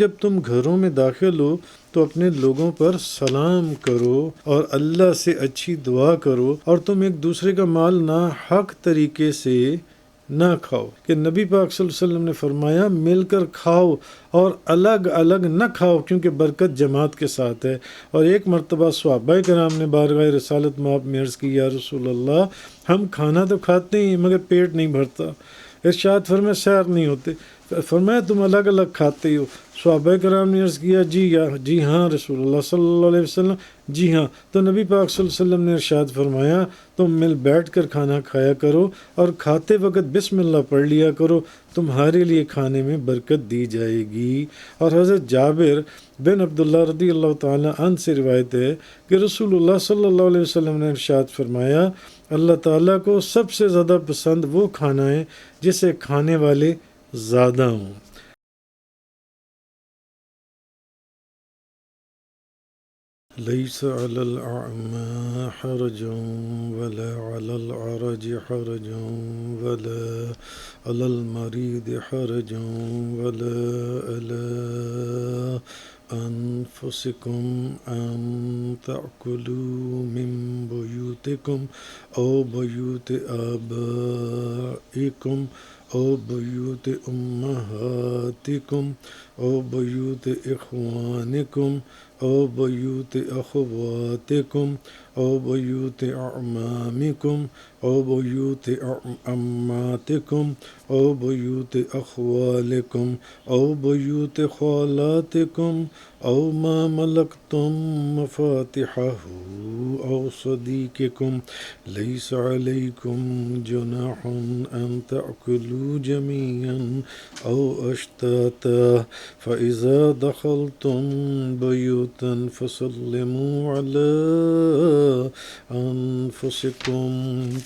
جب تم گھروں میں داخل ہو تو اپنے لوگوں پر سلام کرو اور اللہ سے اچھی دعا کرو، اور تم ایک دوسرے کا مال ناحق طریقے سے نہ کھاؤ۔ کہ نبی پاک صلی اللہ علیہ وسلم نے فرمایا مل کر کھاؤ اور الگ الگ نہ کھاؤ، کیونکہ برکت جماعت کے ساتھ ہے۔ اور ایک مرتبہ صحابہ کرام نے بارگاہ رسالت میں آپ میں عرض کی، یا رسول اللہ، ہم کھانا تو کھاتے ہیں مگر پیٹ نہیں بھرتا۔ ارشاد فرمایا سیر نہیں ہوتے۔ فرمایا تم الگ الگ کھاتے ہو۔ صحابہ کرام نے عرض کیا جی ہاں رسول اللہ صلی اللہ علیہ وسلم، جی ہاں۔ تو نبی پاک صلی اللہ علیہ وسلم نے ارشاد فرمایا تم مل بیٹھ کر کھانا کھایا کرو اور کھاتے وقت بسم اللہ پڑھ لیا کرو، تمہارے لیے کھانے میں برکت دی جائے گی۔ اور حضرت جابر بن عبداللہ رضی اللہ تعالیٰ عنہ سے روایت ہے کہ رسول اللہ صلی اللہ علیہ وسلم نے ارشاد فرمایا اللہ تعالیٰ کو سب سے زیادہ پسند وہ کھانا ہے جسے کھانے والے زیادہ ہوں۔ ليس على الأعمى حرج ولا على العرج حرج ولا على المريض حرج ولا على أنفسكم أن تأكلوا من بيوتكم أو بيوت آبائكم أو بيوت أمهاتكم أو بيوت إخوانكم أو بيوت أخواتكم أو بيوت أعمامكم أو بيوت عماتكم أو بيوت أخوالكم أو بيوت خالاتكم أو ما ملكتم مفاتحه أو صديقكم ليس عليكم جناح أن تأكلوا جميعا أو أشتاتا فإذا دخلتم بيوتا فسلموا على أنفسكم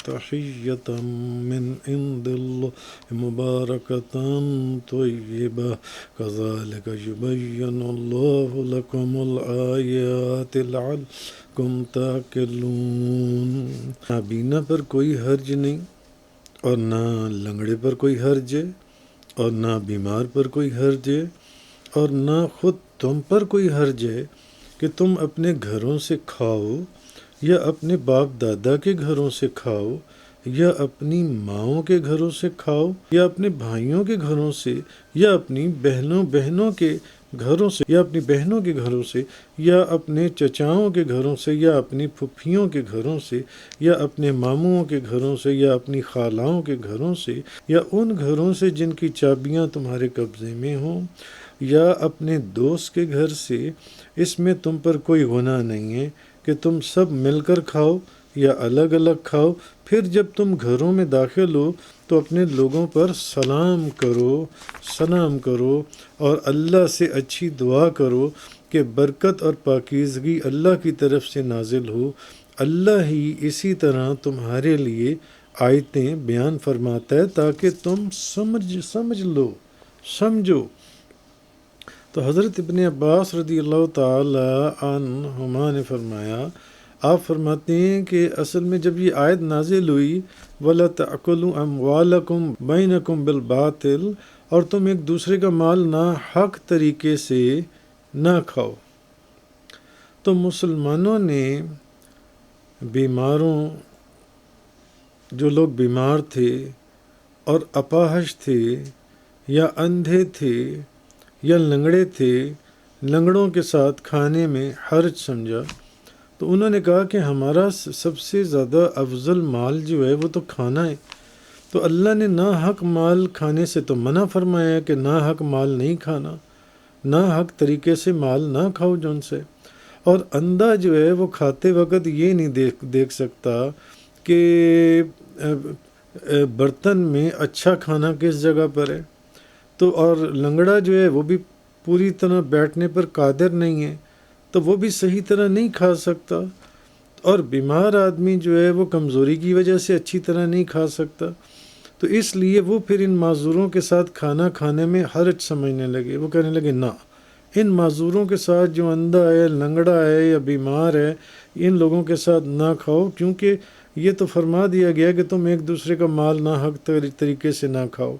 تحية من عند الله مباركة طيبة كذلك يبين الله لكم الآيات لعلكم تعقلون۔ نابینا پر کوئی حرج نہیں، اور نہ لنگڑے پر کوئی حرج ہے، اور نہ بیمار پر کوئی حرج ہے، اور نہ خود تم پر کوئی حرج ہے کہ تم اپنے گھروں سے کھاؤ، یا اپنے باپ دادا کے گھروں سے کھاؤ، یا اپنی ماؤں کے گھروں سے کھاؤ، یا اپنے بھائیوں کے گھروں سے، یا اپنی بہنوں کے گھروں سے، یا اپنی بہنوں کے گھروں سے، یا اپنے چچاؤں کے گھروں سے، یا اپنی پھپھیوں کے گھروں سے، یا اپنے ماموں کے گھروں سے، یا اپنی خالاؤں کے گھروں سے، یا ان گھروں سے جن کی چابیاں تمہارے قبضے میں ہوں، یا اپنے دوست کے گھر سے۔ اس میں تم پر کوئی گناہ نہیں ہے کہ تم سب مل کر کھاؤ یا الگ الگ کھاؤ۔ پھر جب تم گھروں میں داخل ہو تو اپنے لوگوں پر سلام کرو اور اللہ سے اچھی دعا کرو کہ برکت اور پاکیزگی اللہ کی طرف سے نازل ہو۔ اللہ ہی اسی طرح تمہارے لیے آیتیں بیان فرماتا ہے تاکہ تم سمجھو۔ تو حضرت ابن عباس رضی اللہ تعالی عنہما نے فرمایا، آپ فرماتے ہیں کہ اصل میں جب یہ آیت نازل ہوئی وَلَا تَأْكُلُوا أَمْوَالَكُمْ بَيْنَكُمْ بِالْبَاطِلِ، اور تم ایک دوسرے کا مال ناحق طریقے سے نہ کھاؤ، تو مسلمانوں نے بیماروں، جو لوگ بیمار تھے اور اپاہج تھے یا اندھے تھے یا لنگڑے تھے، لنگڑوں کے ساتھ کھانے میں حرج سمجھا، تو انہوں نے کہا کہ ہمارا سب سے زیادہ افضل مال جو ہے وہ تو کھانا ہے، تو اللہ نے ناحق مال کھانے سے تو منع فرمایا کہ ناحق مال نہیں کھانا، ناحق طریقے سے مال نہ کھاؤ جن سے۔ اور اندھا جو ہے وہ کھاتے وقت یہ نہیں دیکھ سکتا کہ برتن میں اچھا کھانا کس جگہ پر ہے، تو اور لنگڑا جو ہے وہ بھی پوری طرح بیٹھنے پر قادر نہیں ہے، تو وہ بھی صحیح طرح نہیں کھا سکتا، اور بیمار آدمی جو ہے وہ کمزوری کی وجہ سے اچھی طرح نہیں کھا سکتا، تو اس لیے وہ پھر ان معذوروں کے ساتھ کھانا کھانے میں حرج سمجھنے لگے۔ وہ کہنے لگے نہ، ان معذوروں کے ساتھ جو اندھا ہے، لنگڑا ہے یا بیمار ہے، ان لوگوں کے ساتھ نہ کھاؤ، کیونکہ یہ تو فرما دیا گیا کہ تم ایک دوسرے کا مال ناحق طریقے سے نہ کھاؤ۔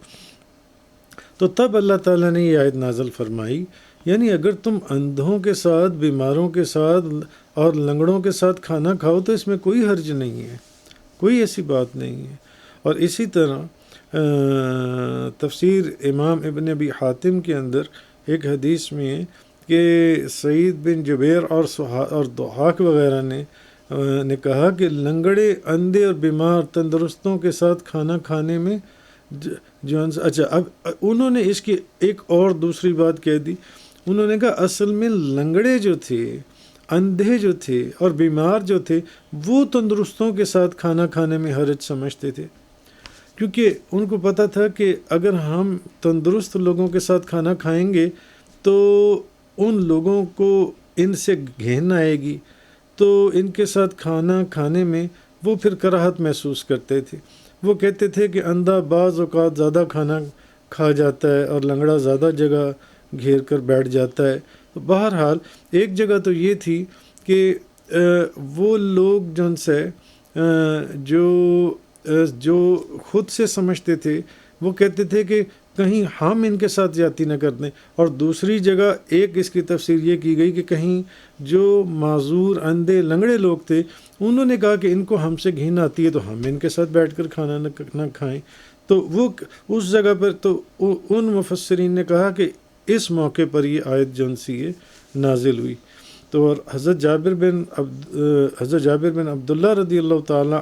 تو تب اللہ تعالیٰ نے یہ آیت نازل فرمائی یعنی اگر تم اندھوں کے ساتھ، بیماروں کے ساتھ اور لنگڑوں کے ساتھ کھانا کھاؤ تو اس میں کوئی حرج نہیں ہے، کوئی ایسی بات نہیں ہے۔ اور اسی طرح تفسیر امام ابن ابی حاتم کے اندر ایک حدیث میں ہے کہ سعید بن جبیر اور ضحاک وغیرہ نے کہا کہ لنگڑے، اندھے اور بیمار تندرستوں کے ساتھ کھانا کھانے میں جو اچھا، اب انہوں نے اس کی ایک اور دوسری بات کہہ دی۔ انہوں نے کہا اصل میں لنگڑے جو تھے، اندھے جو تھے اور بیمار جو تھے، وہ تندرستوں کے ساتھ کھانا کھانے میں حرج سمجھتے تھے، کیونکہ ان کو پتہ تھا کہ اگر ہم تندرست لوگوں کے ساتھ کھانا کھائیں گے تو ان لوگوں کو ان سے گھن آئے گی، تو ان کے ساتھ کھانا کھانے میں وہ پھر کراہت محسوس کرتے تھے۔ وہ کہتے تھے کہ اندھا بعض اوقات زیادہ کھانا کھا جاتا ہے اور لنگڑا زیادہ جگہ گھیر کر بیٹھ جاتا ہے۔ تو بہرحال ایک جگہ تو یہ تھی کہ وہ لوگ جن سے جو خود سے سمجھتے تھے وہ کہتے تھے کہ کہیں ہم ان کے ساتھ زیادتی نہ کر دیں، اور دوسری جگہ ایک اس کی تفسیر یہ کی گئی کہ کہیں جو معذور اندھے لنگڑے لوگ تھے انہوں نے کہا کہ ان کو ہم سے گھن آتی ہے تو ہم ان کے ساتھ بیٹھ کر کھانا نہ کھائیں۔ تو وہ اس جگہ پر تو ان مفسرین نے کہا کہ اس موقع پر یہ آیت جو سی ہے نازل ہوئی۔ تو اور حضرت جابر بن عبداللہ رضی اللہ تعالی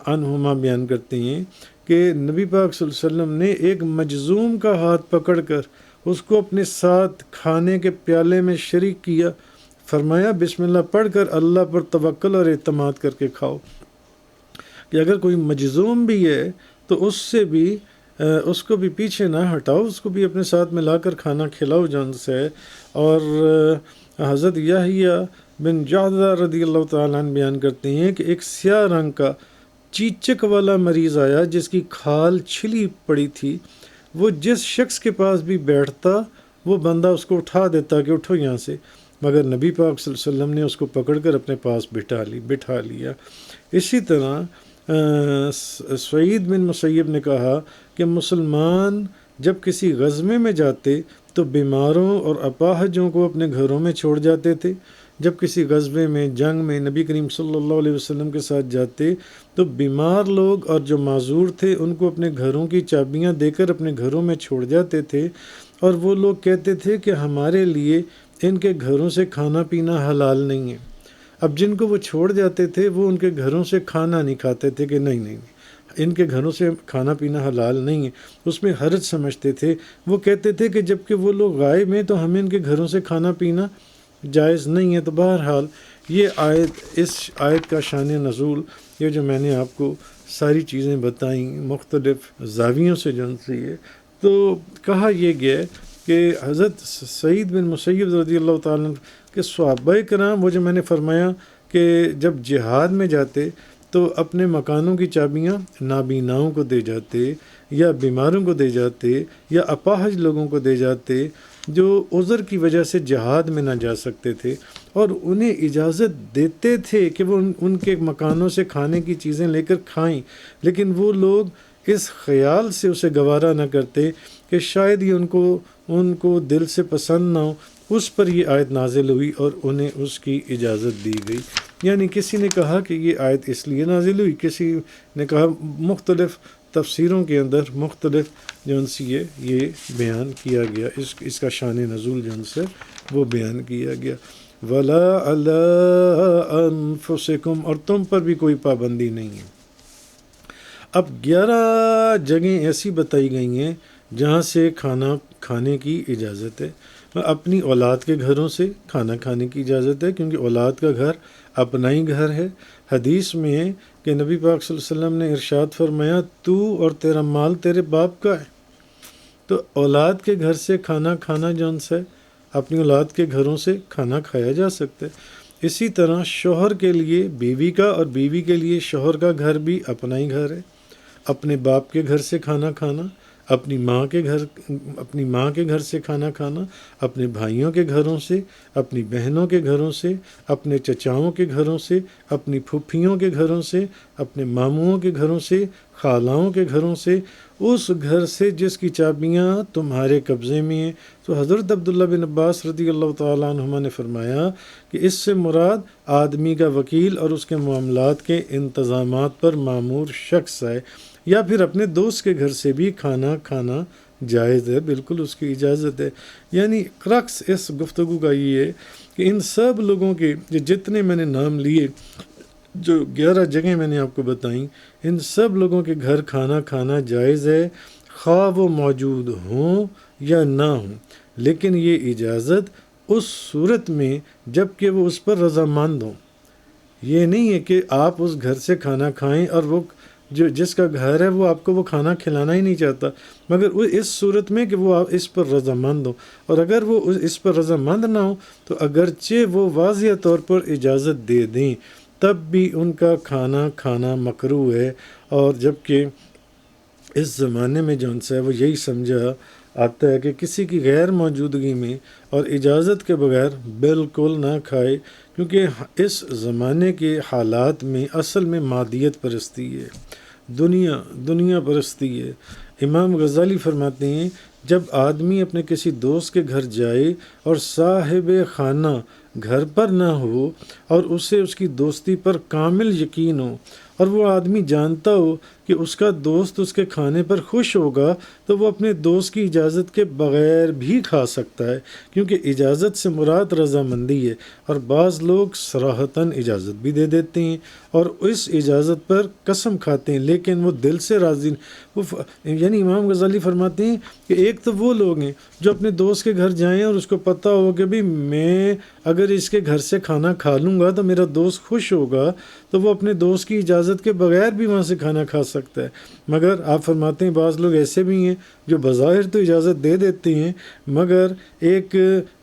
عنہما بیان کرتے ہیں کہ نبی پاک صلی اللہ علیہ وسلم نے ایک مجذوم کا ہاتھ پکڑ کر اس کو اپنے ساتھ کھانے کے پیالے میں شریک کیا، فرمایا بسم اللہ پڑھ کر اللہ پر توکل اور اعتماد کر کے کھاؤ۔ کہ اگر کوئی مجذوم بھی ہے تو اس کو بھی پیچھے نہ ہٹاؤ، اس کو بھی اپنے ساتھ ملا کر کھانا کھلاؤ جان سے۔ اور حضرت یحییٰ بن جعدہ رضی اللہ تعالیٰ عنہ بیان کرتے ہیں کہ ایک سیاہ رنگ کا چیچک والا مریض آیا جس کی کھال چھلی پڑی تھی، وہ جس شخص کے پاس بھی بیٹھتا وہ بندہ اس کو اٹھا دیتا کہ اٹھو یہاں سے، مگر نبی پاک صلی اللہ علیہ وسلم نے اس کو پکڑ کر اپنے پاس بٹھا لیا۔ اسی طرح سعید بن مسیب نے کہا کہ مسلمان جب کسی غزوے میں جاتے تو بیماروں اور اپاہجوں کو اپنے گھروں میں چھوڑ جاتے تھے۔ جب کسی غزوے میں، جنگ میں نبی کریم صلی اللہ علیہ وسلم کے ساتھ جاتے تو بیمار لوگ اور جو معذور تھے ان کو اپنے گھروں کی چابیاں دے کر اپنے گھروں میں چھوڑ جاتے تھے، اور وہ لوگ کہتے تھے کہ ہمارے لیے ان کے گھروں سے کھانا پینا حلال نہیں ہے۔ اب جن کو وہ چھوڑ جاتے تھے وہ ان کے گھروں سے کھانا نہیں کھاتے تھے کہ نہیں ان کے گھروں سے کھانا پینا حلال نہیں ہے، اس میں حرج سمجھتے تھے۔ وہ کہتے تھے کہ جب کہ وہ لوگ غائب ہیں تو ہمیں ان کے گھروں سے کھانا پینا جائز نہیں ہے۔ تو بہرحال یہ اس آیت کا شان نزول، یہ جو میں نے آپ کو ساری چیزیں بتائیں مختلف زاویوں سے جن سی ہے، تو کہا یہ گیا کہ حضرت سعید بن مسیب رضی اللہ تعالیٰ عنہ کہ صحابہ کرام، وہ جو میں نے فرمایا کہ جب جہاد میں جاتے تو اپنے مکانوں کی چابیاں نابیناؤں کو دے جاتے، یا بیماروں کو دے جاتے، یا اپاہج لوگوں کو دے جاتے جو عذر کی وجہ سے جہاد میں نہ جا سکتے تھے، اور انہیں اجازت دیتے تھے کہ وہ ان کے مکانوں سے کھانے کی چیزیں لے کر کھائیں، لیکن وہ لوگ اس خیال سے اسے گوارا نہ کرتے کہ شاید یہ ان کو دل سے پسند نہ ہو۔ اس پر یہ آیت نازل ہوئی اور انہیں اس کی اجازت دی گئی۔ یعنی کسی نے کہا کہ یہ آیت اس لیے نازل ہوئی، کسی نے کہا مختلف تفسیروں کے اندر مختلف جن سے یہ بیان کیا گیا، اس کا شان نزول جن سے وہ بیان کیا گیا۔ وَلَا عَلَىٰ أَنفُسِكُمْ، اور تم پر بھی کوئی پابندی نہیں ہے۔ اب 11 جگہیں ایسی بتائی گئی ہیں جہاں سے کھانا کھانے کی اجازت ہے۔ اپنی اولاد کے گھروں سے کھانا کھانے کی اجازت ہے، کیونکہ اولاد کا گھر اپنا ہی گھر ہے۔ حدیث میں ہے کہ نبی پاک صلی اللہ علیہ وسلم نے ارشاد فرمایا تو اور تیرا مال تیرے باپ کا ہے۔ تو اولاد کے گھر سے کھانا جون سے اپنی اولاد کے گھروں سے کھانا کھایا جا سکتا ہے۔ اسی طرح شوہر کے لیے بیوی کا اور بیوی کے لیے شوہر کا گھر بھی اپنا ہی گھر ہے۔ اپنے باپ کے گھر سے کھانا کھانا، اپنی ماں کے گھر سے کھانا کھانا، اپنے بھائیوں کے گھروں سے، اپنی بہنوں کے گھروں سے، اپنے چچاؤں کے گھروں سے، اپنی پھوپھیوں کے گھروں سے، اپنے ماموں کے گھروں سے، خالاؤں کے گھروں سے، اس گھر سے جس کی چابیاں تمہارے قبضے میں ہیں۔ تو حضرت عبداللہ بن عباس رضی اللہ تعالیٰ عنہما نے فرمایا کہ اس سے مراد آدمی کا وکیل اور اس کے معاملات کے انتظامات پر مامور شخص ہے، یا پھر اپنے دوست کے گھر سے بھی کھانا کھانا جائز ہے، بالکل اس کی اجازت ہے۔ یعنی کرکس اس گفتگو کا یہ ہے کہ ان سب لوگوں کے جتنے میں نے نام لیے، جو 11 جگہیں میں نے آپ کو بتائیں، ان سب لوگوں کے گھر کھانا کھانا جائز ہے، خواہ وہ موجود ہوں یا نہ ہوں، لیکن یہ اجازت اس صورت میں جب کہ وہ اس پر رضامند ہوں۔ یہ نہیں ہے کہ آپ اس گھر سے کھانا کھائیں اور وہ جس کا گھر ہے وہ آپ کو وہ کھانا کھلانا ہی نہیں چاہتا، مگر وہ اس صورت میں کہ وہ اس پر رضامند ہو، اور اگر وہ اس پر رضامند نہ ہو تو اگرچہ وہ واضح طور پر اجازت دے دیں تب بھی ان کا کھانا کھانا مکروہ ہے۔ اور جبکہ اس زمانے میں جو ان سے وہ یہی سمجھا آتا ہے کہ کسی کی غیر موجودگی میں اور اجازت کے بغیر بالکل نہ کھائے، کیونکہ اس زمانے کے حالات میں اصل میں مادیت پرستی ہے، دنیا پرستی ہے۔ امام غزالی فرماتے ہیں جب آدمی اپنے کسی دوست کے گھر جائے اور صاحب خانہ گھر پر نہ ہو اور اسے اس کی دوستی پر کامل یقین ہو، اور وہ آدمی جانتا ہو کہ اس کا دوست اس کے کھانے پر خوش ہوگا، تو وہ اپنے دوست کی اجازت کے بغیر بھی کھا سکتا ہے، کیونکہ اجازت سے مراد رضامندی ہے، اور بعض لوگ صراحتاً اجازت بھی دے دیتے ہیں اور اس اجازت پر قسم کھاتے ہیں، لیکن وہ دل سے راضی یعنی امام غزالی فرماتے ہیں کہ ایک تو وہ لوگ ہیں جو اپنے دوست کے گھر جائیں اور اس کو پتہ ہو کہ بھی میں اگر اس کے گھر سے کھانا کھا لوں گا تو میرا دوست خوش ہوگا، تو وہ اپنے دوست کی اجازت کے بغیر بھی وہاں سے کھانا کھا سکتا ہے۔ مگر آپ فرماتے ہیں بعض لوگ ایسے بھی ہیں جو بظاہر تو اجازت دے دیتے ہیں، مگر ایک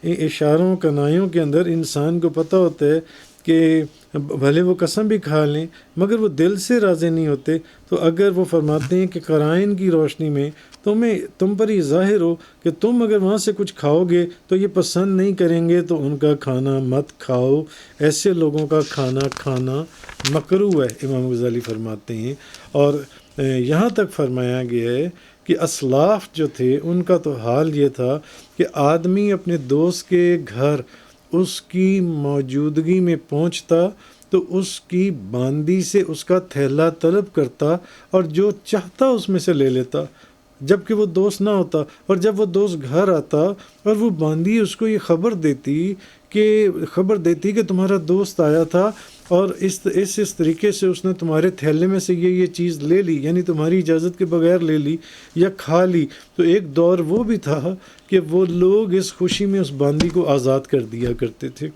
اشاروں کنایوں کے اندر انسان کو پتہ ہوتا ہے کہ بھلے وہ قسم بھی کھا لیں مگر وہ دل سے راضی نہیں ہوتے، تو اگر وہ فرماتے ہیں کہ قرائن کی روشنی میں تم پر یہ ظاہر ہو کہ تم اگر وہاں سے کچھ کھاؤ گے تو یہ پسند نہیں کریں گے تو ان کا کھانا مت کھاؤ، ایسے لوگوں کا کھانا کھانا مکروہ ہے، امام غزالی فرماتے ہیں۔ اور یہاں تک فرمایا گیا ہے کہ اسلاف جو تھے ان کا تو حال یہ تھا کہ آدمی اپنے دوست کے گھر اس کی موجودگی میں پہنچتا تو اس کی باندی سے اس کا تھیلا طلب کرتا اور جو چاہتا اس میں سے لے لیتا، جب کہ وہ دوست نہ ہوتا، اور جب وہ دوست گھر آتا اور وہ باندی اس کو یہ خبر دیتی کہ تمہارا دوست آیا تھا اور اس طریقے سے اس نے تمہارے تھیلے میں سے یہ چیز لے لی، یعنی تمہاری اجازت کے بغیر لے لی یا کھا لی، تو ایک دور وہ بھی تھا کہ وہ لوگ اس خوشی میں اس باندی کو آزاد کر دیا کرتے تھے۔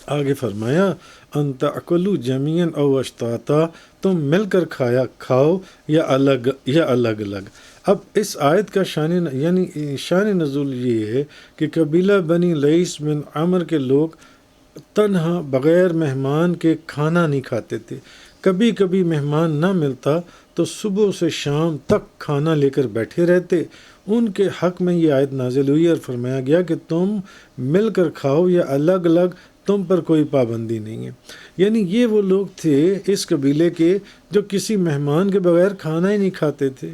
آگے فرمایا ان تاکلوا جمیعا او اشتاتا، تم مل کر کھاؤ یا الگ الگ۔ اب اس آیت کا شان نزول یہ ہے کہ قبیلہ بنی لیث بن عمر کے لوگ تنہا بغیر مہمان کے کھانا نہیں کھاتے تھے، کبھی کبھی مہمان نہ ملتا تو صبح سے شام تک کھانا لے کر بیٹھے رہتے۔ ان کے حق میں یہ آیت نازل ہوئی اور فرمایا گیا کہ تم مل کر کھاؤ یا الگ الگ، تم پر کوئی پابندی نہیں ہے۔ یعنی یہ وہ لوگ تھے اس قبیلے کے جو کسی مہمان کے بغیر کھانا ہی نہیں کھاتے تھے،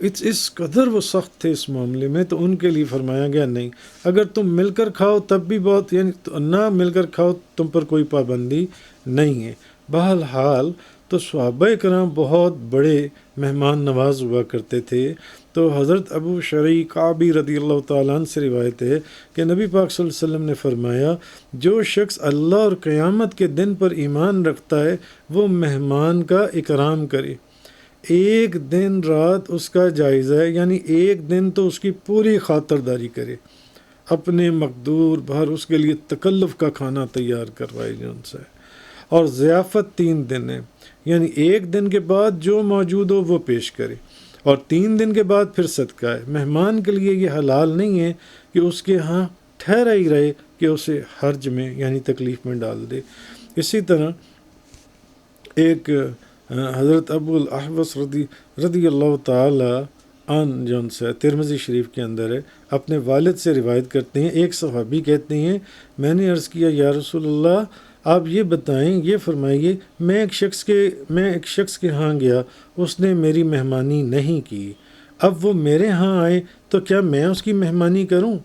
اس قدر وہ سخت تھے اس معاملے میں، تو ان کے لیے فرمایا گیا نہیں، اگر تم مل کر کھاؤ تب بھی بہت، یعنی نہ مل کر کھاؤ تم پر کوئی پابندی نہیں ہے۔ بہرحال تو صحابہ کرام بہت بڑے مہمان نواز ہوا کرتے تھے۔ تو حضرت ابو شریح کعبی رضی اللہ تعالیٰ عنہ سے روایت ہے کہ نبی پاک صلی اللہ علیہ وسلم نے فرمایا جو شخص اللہ اور قیامت کے دن پر ایمان رکھتا ہے وہ مہمان کا اکرام کرے، ایک دن رات اس کا جائزہ ہے، یعنی ایک دن تو اس کی پوری خاطرداری کرے، اپنے مقدور بھر اس کے لیے تکلف کا کھانا تیار کروائے جن سے، اور ضیافت 3 دن ہے، یعنی ایک دن کے بعد جو موجود ہو وہ پیش کرے، اور 3 دن کے بعد پھر صدقہ ہے۔ مہمان کے لیے یہ حلال نہیں ہے کہ اس کے ہاں ٹھہرا ہی رہے کہ اسے حرج میں یعنی تکلیف میں ڈال دے۔ اسی طرح ایک حضرت ابو الاحوص رضی اللہ تعالی عن جون سے ترمذی شریف کے اندر ہے، اپنے والد سے روایت کرتے ہیں، ایک صحابی کہتے ہیں میں نے عرض کیا یا رسول اللہ آپ یہ بتائیں، یہ فرمائیے میں ایک شخص کے ہاں گیا، اس نے میری مہمانی نہیں کی، اب وہ میرے ہاں آئے تو کیا میں اس کی مہمانی کروں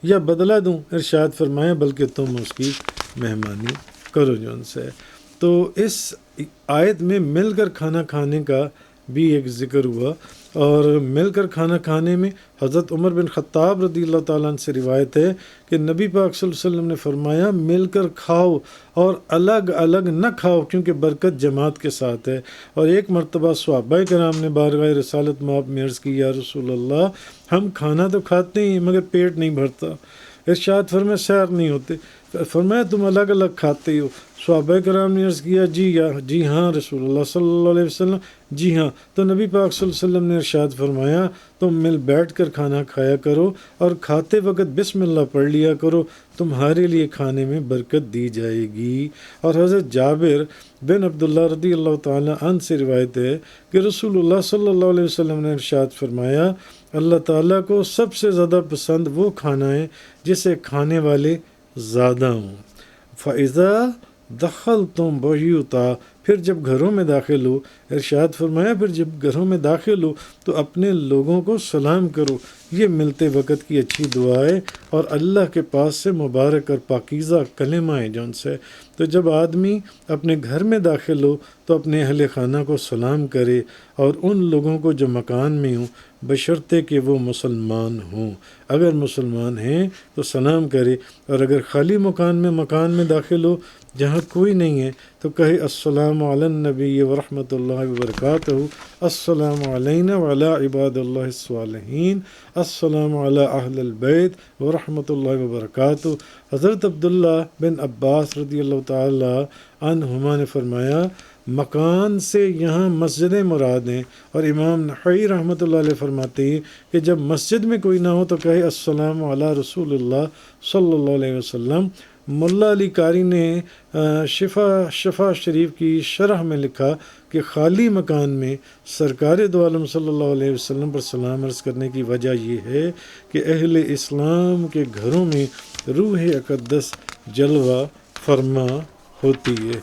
یا بدلہ دوں؟ ارشاد فرمایا بلکہ تم اس کی مہمانی کرو جون سے۔ تو اس آیت میں مل کر کھانا کھانے کا بھی ایک ذکر ہوا، اور مل کر کھانا کھانے میں حضرت عمر بن خطاب رضی اللہ تعالیٰ عنہ سے روایت ہے کہ نبی پاک صلی اللہ علیہ وسلم نے فرمایا مل کر کھاؤ اور الگ الگ نہ کھاؤ کیونکہ برکت جماعت کے ساتھ ہے۔ اور ایک مرتبہ صحابہ کرام نے بارگاہ رسالت مآب میں عرض کی یا رسول اللہ ہم کھانا تو کھاتے ہیں مگر پیٹ نہیں بھرتا، ارشاد فرمایا سیر نہیں ہوتے، فرمایا تم الگ الگ کھاتے ہو؟ صحابہ کرام نے عرض کیا جی ہاں رسول اللہ صلی اللہ علیہ وسلم، جی ہاں۔ تو نبی پاک صلی اللہ علیہ وسلم نے ارشاد فرمایا تم مل بیٹھ کر کھانا کھایا کرو اور کھاتے وقت بسم اللہ پڑھ لیا کرو، تمہارے لیے کھانے میں برکت دی جائے گی۔ اور حضرت جابر بن عبداللہ رضی اللہ تعالیٰ عنہ سے روایت ہے کہ رسول اللہ صلی اللہ علیہ وسلم نے ارشاد فرمایا اللہ تعالیٰ کو سب سے زیادہ پسند وہ کھانا ہے جسے کھانے والے زیادہ ہوں۔ فَإِذَا دَخَلْتُمْ بُيُوتًا، پھر جب گھروں میں داخل ہو، ارشاد فرمایا پھر جب گھروں میں داخل ہو تو اپنے لوگوں کو سلام کرو، یہ ملتے وقت کی اچھی دعا ہے اور اللہ کے پاس سے مبارک اور پاکیزہ کلمہ ہے جون سے۔ تو جب آدمی اپنے گھر میں داخل ہو تو اپنے اہل خانہ کو سلام کرے اور ان لوگوں کو جو مکان میں ہوں بشرطے کہ وہ مسلمان ہوں، اگر مسلمان ہیں تو سلام کرے، اور اگر خالی مکان میں داخل ہو جہاں کوئی نہیں ہے تو کہے السلام علی النبی ورحمۃ اللہ وبرکاتہ، السلام علینا وعلی عباد اللہ الصالحین، السلام علی اہل البیت ورحمۃ اللہ وبرکاتہ۔ حضرت عبداللہ بن عباس رضی اللہ تعالی عنہما نے فرمایا مکان سے یہاں مسجدیں مراد ہیں، اور امام نحوی رحمۃ اللہ علیہ فرماتے ہیں کہ جب مسجد میں کوئی نہ ہو تو کہے السلام علی رسول اللہ صلی اللہ علیہ وسلم۔ ملا علی قاری نے شفا شریف کی شرح میں لکھا کہ خالی مکان میں سرکار دو عالم صلی اللہ علیہ وسلم پر سلام عرض کرنے کی وجہ یہ ہے کہ اہل اسلام کے گھروں میں روح اقدس جلوہ فرما ہوتی ہے۔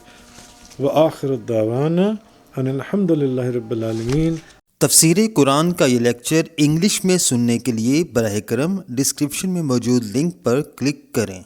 وآخر دعوانا ان الحمد للہ رب العالمین۔ تفسیر قرآن کا یہ لیکچر انگلش میں سننے کے لیے براہ کرم ڈسکرپشن میں موجود لنک پر کلک کریں۔